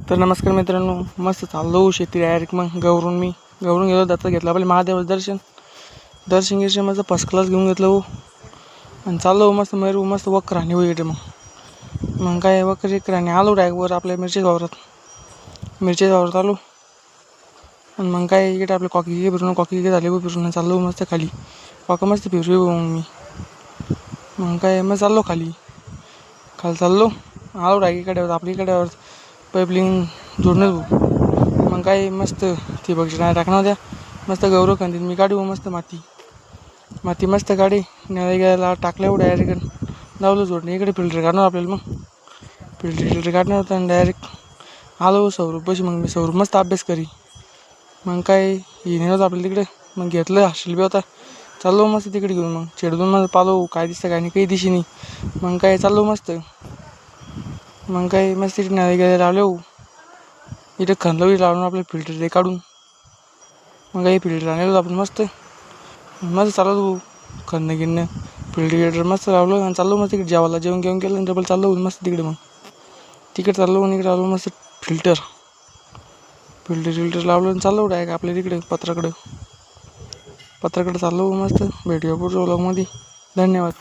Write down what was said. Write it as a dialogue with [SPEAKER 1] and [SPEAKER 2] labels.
[SPEAKER 1] तर नमस्कार मित्रांनो, मस्त चाललो शेती डायरेक्ट मग गौरून गेलो. दत्त घेतला आपले महादेवाचं दर्शन घेतलं मस्त फर्स्ट क्लास घेऊन घेतलं हो. आणि चाललो मस्त मस्त वक्र आणि वगैरे मग काय वक्र आणि आलो डायरेक्ट वर आपल्या मिरचीच्या वावरात आलो. आणि मग काय इकडे आपले कॉकी झाले फिरून चाललो मस्त खाली मस्त फिरू मग मग काय मग चाललो खाली चाललो आलो डायरेक्ट इकडे आपल्या पाईपलाईन जोडणं मग काय मस्त ती बघ टाकणार द्या मस्त गौरव खांदील मी काढू मस्त माती मस्त काढी गेला टाकल्या डायरेक्ट लावलं जोडणे इकडे फिल्टर काढणार आपल्याला मग फिल्टर काढणार होतं आणि डायरेक्ट आलो सौरभ बशी मग मी सौरभ मस्त अभ्यास करी मग काय येणे होतं आपल्याला तिकडे मग घेतलं हॉस्टेल बी होता चाललो मस्त तिकडे घेऊन मग छेडून मग पालो काय दिसतं काय नाही काही दिशी नाही मग काय चाललो मस्त मग काय मस्त इथे गेले लावलो इथे खणलं लावून आपलं फिल्टर ते काढून मग काही फिल्टर आणलं आपण मस्त चाललो खणणं फिल्टर मस्त लावलं आणि चाललो मस्त तिकडे जेवण घेऊन केलं आणि डबल चाललो मस्त तिकडे मग तिकडे चाललो आणि इकडे आलो मस्त फिल्टर लावलं आणि चाललो डायरेक्ट आपल्या तिकडे पत्राकडे चाललो मस्त भेटूया पुढच्या व्लॉगमध्ये. धन्यवाद.